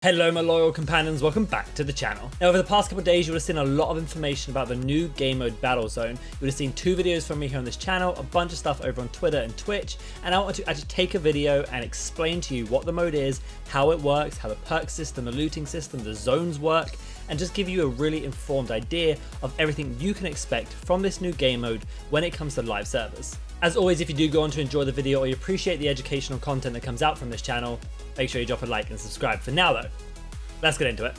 Hello my loyal companions, welcome back to the channel. Now over the past couple of days you would have seen a lot of information about the new game mode Battlezone. You would have seen 2 videos from me here on this channel, a bunch of stuff over on Twitter and Twitch, and I want to actually take a video and explain to you what the mode is, how it works, how the perk system, the looting system, the zones work, and just give you a really informed idea of everything you can expect from this new game mode when it comes to live servers. As always, if you do go on to enjoy the video or you appreciate the educational content that comes out from this channel, make sure you drop a like and subscribe. For now though, let's get into it.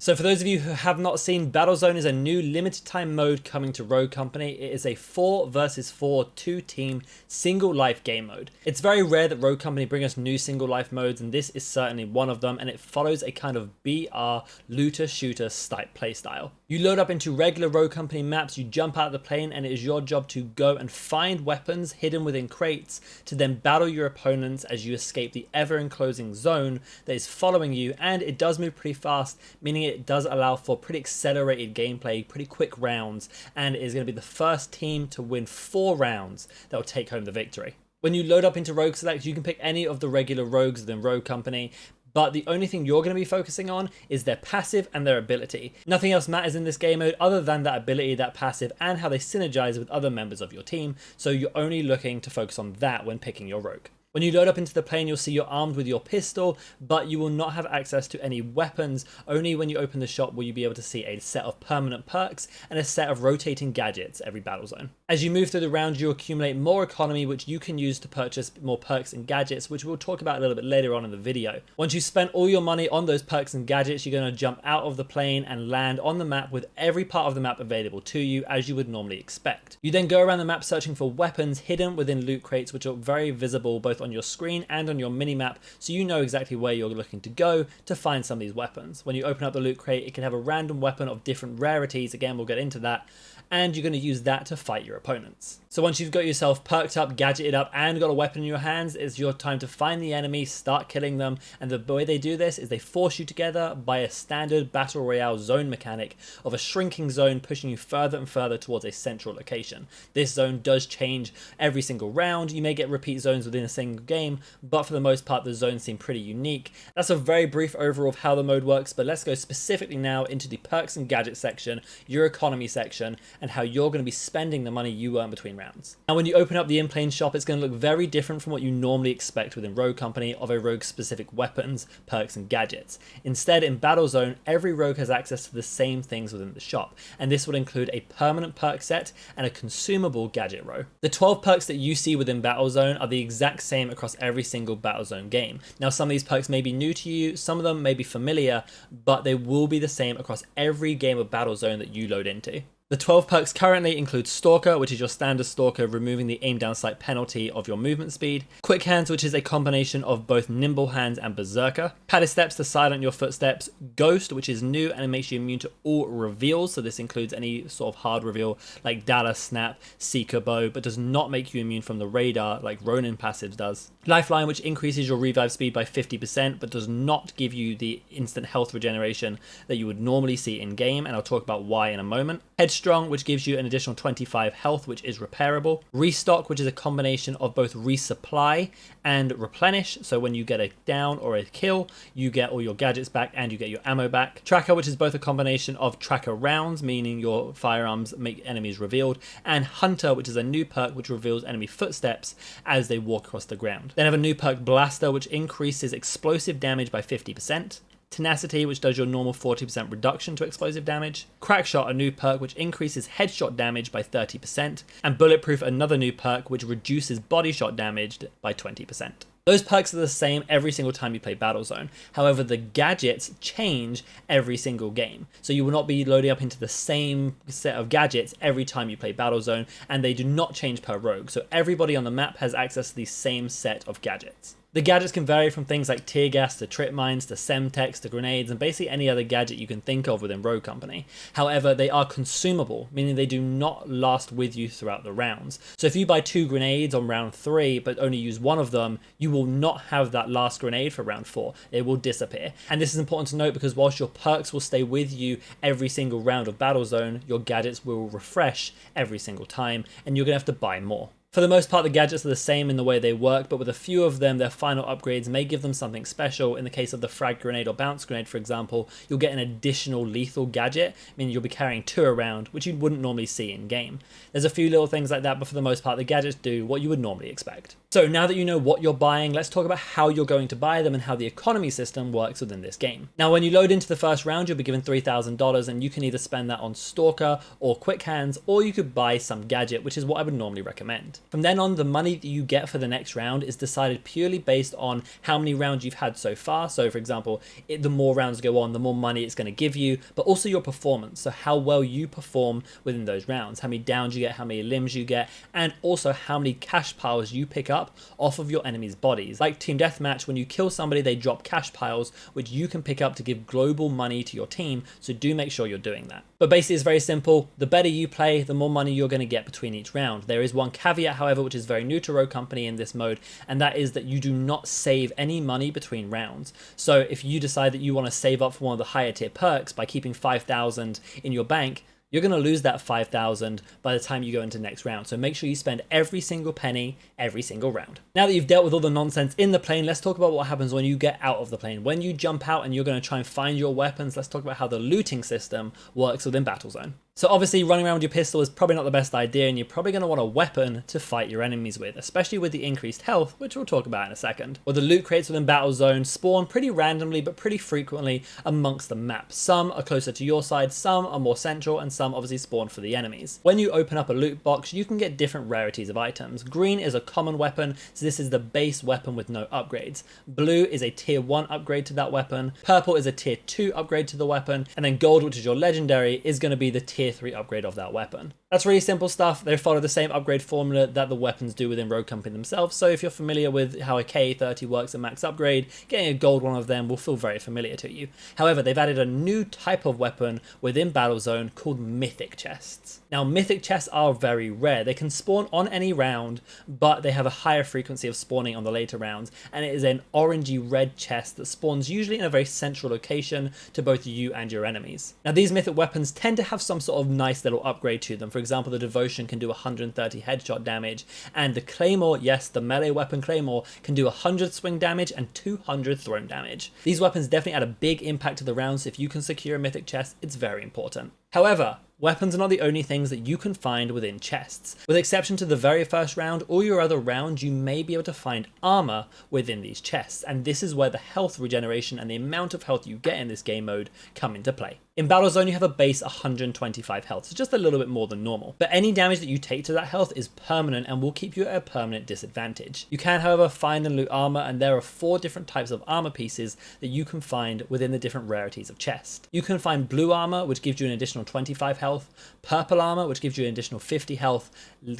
So for those of you who have not seen, Battlezone is a new limited time mode coming to Rogue Company. It is a 4 versus 4 2-team single life game mode. It's very rare that Rogue Company bring us new single life modes, and this is certainly one of them, and it follows a kind of BR looter shooter type playstyle. You load up into regular Rogue Company maps, you jump out of the plane, and it is your job to go and find weapons hidden within crates to then battle your opponents as you escape the ever enclosing zone that is following you, and it does move pretty fast, meaning it does allow for pretty accelerated gameplay, pretty quick rounds, and it is going to be the first team to win 4 rounds that will take home the victory. When you load up into Rogue Select, you can pick any of the regular rogues within Rogue Company, but the only thing you're going to be focusing on is their passive and their ability. Nothing else matters in this game mode other than that ability, that passive, and how they synergize with other members of your team, so you're only looking to focus on that when picking your rogue. When you load up into the plane, you'll see you're armed with your pistol, but you will not have access to any weapons. Only when you open the shop will you be able to see a set of permanent perks and a set of rotating gadgets every battle zone. As you move through the round, you accumulate more economy, which you can use to purchase more perks and gadgets, which we'll talk about a little bit later on in the video. Once you spend all your money on those perks and gadgets, you're going to jump out of the plane and land on the map with every part of the map available to you as you would normally expect. You then go around the map searching for weapons hidden within loot crates, which are very visible both on your screen and on your mini-map, so you know exactly where you're looking to go to find some of these weapons. When you open up the loot crate, it can have a random weapon of different rarities, again we'll get into that, and you're going to use that to fight your opponents. So once you've got yourself perked up, gadgeted up, and got a weapon in your hands, it's your time to find the enemy, start killing them, and the way they do this is they force you together by a standard battle royale zone mechanic of a shrinking zone pushing you further and further towards a central location. This zone does change every single round. You may get repeat zones within a single game, but for the most part the zones seem pretty unique. That's a very brief overview of how the mode works, but let's go specifically now into the perks and gadgets section, your economy section, and how you're going to be spending the money you earn between rounds. Now when you open up the in-plane shop, it's going to look very different from what you normally expect within Rogue Company of a rogue specific weapons, perks and gadgets. Instead, in Battlezone, every rogue has access to the same things within the shop, and this would include a permanent perk set and a consumable gadget row. The 12 perks that you see within Battlezone are the exact same across every single Battlezone game. Now some of these perks may be new to you, some of them may be familiar, but they will be the same across every game of Battlezone that you load into. The 12 perks currently include Stalker, which is your standard Stalker, removing the aim down sight penalty of your movement speed. Quick Hands, which is a combination of both Nimble Hands and Berserker. Padded Steps to silence your footsteps. Ghost, which is new and it makes you immune to all reveals, so this includes any sort of hard reveal like Dagger, Snap, Seeker Bow, but does not make you immune from the radar like Ronin passive does. Lifeline, which increases your revive speed by 50%, but does not give you the instant health regeneration that you would normally see in game, and I'll talk about why in a moment. Headstrong, which gives you an additional 25 health, which is repairable. Restock, which is a combination of both resupply and replenish, so when you get a down or a kill, you get all your gadgets back and you get your ammo back. Tracker, which is both a combination of tracker rounds, meaning your firearms make enemies revealed, and Hunter, which is a new perk which reveals enemy footsteps as they walk across the ground. Then have a new perk Blaster, which increases explosive damage by 50%. Tenacity, which does your normal 40% reduction to explosive damage. Crackshot, a new perk which increases headshot damage by 30%. And Bulletproof, another new perk which reduces body shot damage by 20%. Those perks are the same every single time you play Battlezone. However, the gadgets change every single game. So you will not be loading up into the same set of gadgets every time you play Battlezone, and they do not change per rogue. So everybody on the map has access to the same set of gadgets. The gadgets can vary from things like tear gas to trip mines to semtex to grenades and basically any other gadget you can think of within Rogue Company. However, they are consumable, meaning they do not last with you throughout the rounds. So if you buy 2 grenades on round 3 but only use one of them, you will not have that last grenade for round 4. It will disappear. And this is important to note because whilst your perks will stay with you every single round of Battlezone, your gadgets will refresh every single time and you're going to have to buy more. For the most part, the gadgets are the same in the way they work, but with a few of them, their final upgrades may give them something special. In the case of the frag grenade or bounce grenade, for example, you'll get an additional lethal gadget, meaning you'll be carrying 2 around, which you wouldn't normally see in game. There's a few little things like that, but for the most part, the gadgets do what you would normally expect. So now that you know what you're buying, let's talk about how you're going to buy them and how the economy system works within this game. Now, when you load into the first round, you'll be given $3,000, and you can either spend that on Stalker or Quick Hands, or you could buy some gadget, which is what I would normally recommend. From then on, the money that you get for the next round is decided purely based on how many rounds you've had so far. So for example, the more rounds go on, the more money it's going to give you, but also your performance. So how well you perform within those rounds, how many downs you get, how many limbs you get, and also how many cash piles you pick up off of your enemies' bodies. Like Team Deathmatch, when you kill somebody, they drop cash piles, which you can pick up to give global money to your team. So do make sure you're doing that. But basically it's very simple. The better you play, the more money you're going to get between each round. There is one caveat, however, which is very new to Rogue Company in this mode, and that is that you do not save any money between rounds. So if you decide that you want to save up for one of the higher tier perks by keeping 5,000 in your bank, you're going to lose that 5,000 by the time you go into next round. So make sure you spend every single penny every single round. Now that you've dealt with all the nonsense in the plane, let's talk about what happens when you get out of the plane. When you jump out and you're going to try and find your weapons, let's talk about how the looting system works within Battlezone. So obviously running around with your pistol is probably not the best idea, and you're probably going to want a weapon to fight your enemies with, especially with the increased health, which we'll talk about in a second. Well, the loot crates within Battlezone spawn pretty randomly, but pretty frequently amongst the map. Some are closer to your side, some are more central, and some obviously spawn for the enemies. When you open up a loot box, you can get different rarities of items. Green is a common weapon, so this is the base weapon with no upgrades. Blue is a tier 1 upgrade to that weapon. Purple is a tier 2 upgrade to the weapon, and then gold, which is your legendary, is going to be the tier 3 upgrade of that weapon. That's really simple stuff. They follow the same upgrade formula that the weapons do within Rogue Company themselves, so if you're familiar with how a KA-30 works at max upgrade, getting a gold one of them will feel very familiar to you. However, they've added a new type of weapon within Battlezone called Mythic Chests. Now, Mythic Chests are very rare. They can spawn on any round, but they have a higher frequency of spawning on the later rounds, and it is an orangey red chest that spawns usually in a very central location to both you and your enemies. Now, these mythic weapons tend to have some sort of nice little upgrade to them. For example, the Devotion can do 130 headshot damage, and the Claymore, yes, the melee weapon Claymore, can do 100 swing damage and 200 thrown damage. These weapons definitely add a big impact to the rounds, so if you can secure a mythic chest, it's very important. However, weapons are not the only things that you can find within chests. With exception to the very first round, all your other rounds you may be able to find armor within these chests, and this is where the health regeneration and the amount of health you get in this game mode come into play. In Battlezone, you have a base 125 health, so just a little bit more than normal. But any damage that you take to that health is permanent and will keep you at a permanent disadvantage. You can, however, find and loot armor, and there are 4 different types of armor pieces that you can find within the different rarities of chest. You can find blue armor, which gives you an additional 25 health, purple armor, which gives you an additional 50 health,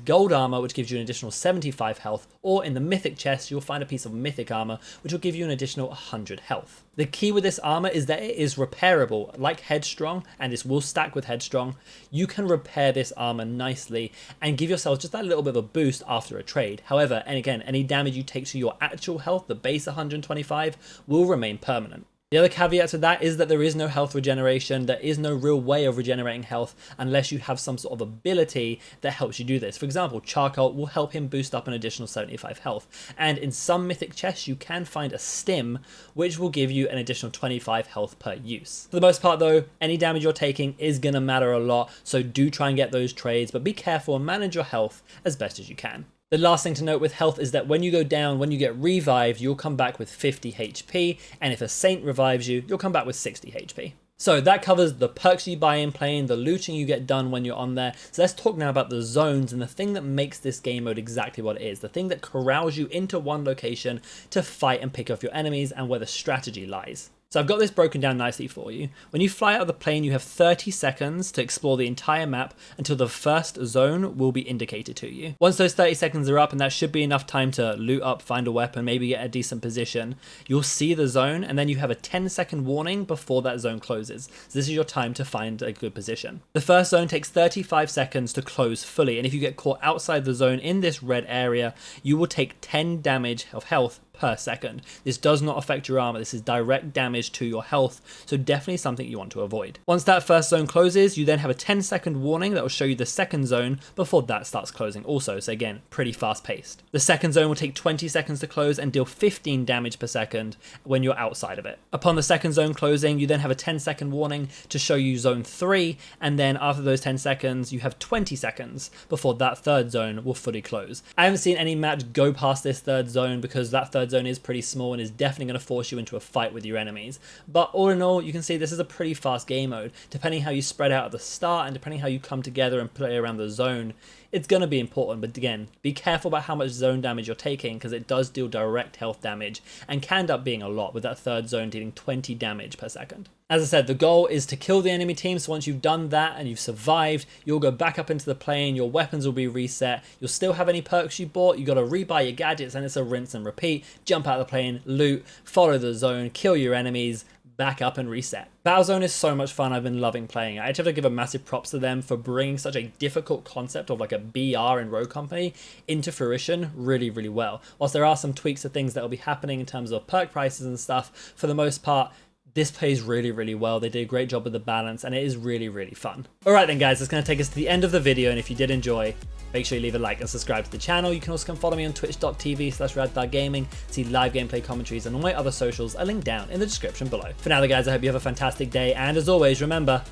gold armor, which gives you an additional 75 health, or in the mythic chest, you'll find a piece of mythic armor, which will give you an additional 100 health. The key with this armor is that it is repairable, like Headstrong, and this will stack with Headstrong. You can repair this armor nicely and give yourself just that little bit of a boost after a trade. However, and again, any damage you take to your actual health, the base 125, will remain permanent. The other caveat to that is that there is no health regeneration. There is no real way of regenerating health unless you have some sort of ability that helps you do this. For example, Charcoal will help him boost up an additional 75 health. And in some mythic chests, you can find a stim, which will give you an additional 25 health per use. For the most part though, any damage you're taking is going to matter a lot, so do try and get those trades, but be careful and manage your health as best as you can. The last thing to note with health is that when you go down, when you get revived, you'll come back with 50 HP, and if a Saint revives you, you'll come back with 60 HP. So that covers the perks you buy in plane, the looting you get done when you're on there. So let's talk now about the zones and the thing that makes this game mode exactly what it is. The thing that corrals you into one location to fight and pick off your enemies, and where the strategy lies. So I've got this broken down nicely for you. When you fly out of the plane, you have 30 seconds to explore the entire map until the first zone will be indicated to you. Once those 30 seconds are up, and that should be enough time to loot up, find a weapon, maybe get a decent position, you'll see the zone, and then you have a 10-second warning before that zone closes. So this is your time to find a good position. The first zone takes 35 seconds to close fully, and if you get caught outside the zone in this red area, you will take 10 damage of health per second. This does not affect your armor. This is direct damage to your health, so definitely something you want to avoid. Once that first zone closes, you then have a 10-second warning that will show you the second zone before that starts closing also, so again, pretty fast paced. The second zone will take 20 seconds to close and deal 15 damage per second when you're outside of it. Upon the second zone closing, you then have a 10-second warning to show you zone 3, and then after those 10 seconds, you have 20 seconds before that third zone will fully close. I haven't seen any match go past this third zone because that third zone is pretty small and is definitely going to force you into a fight with your enemies. But all in all, you can see this is a pretty fast game mode. Depending how you spread out at the start and depending how you come together and play around the zone, it's going to be important, but again, be careful about how much zone damage you're taking because it does deal direct health damage and can end up being a lot, with that third zone dealing 20 damage per second. As I said, the goal is to kill the enemy team, so once you've done that and you've survived, you'll go back up into the plane, your weapons will be reset, you'll still have any perks you bought, you got to rebuy your gadgets, and it's a rinse and repeat. Jump out of the plane, loot, follow the zone, kill your enemies, back up and reset. Battlezone is so much fun. I've been loving playing it. I actually have to give a massive props to them for bringing such a difficult concept of like a BR in Rogue Company into fruition really, really well. Whilst there are some tweaks to things that will be happening in terms of perk prices and stuff, for the most part, this plays really, really well. They did a great job with the balance and it is really, really fun. All right then guys, that's going to take us to the end of the video, and if you did enjoy, make sure you leave a like and subscribe to the channel. You can also come follow me on twitch.tv/RADTHARGAMING, see live gameplay commentaries and all my other socials are linked down in the description below. For now though guys, I hope you have a fantastic day, and as always, remember,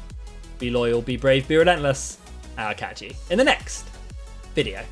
be loyal, be brave, be relentless, and I'll catch you in the next video.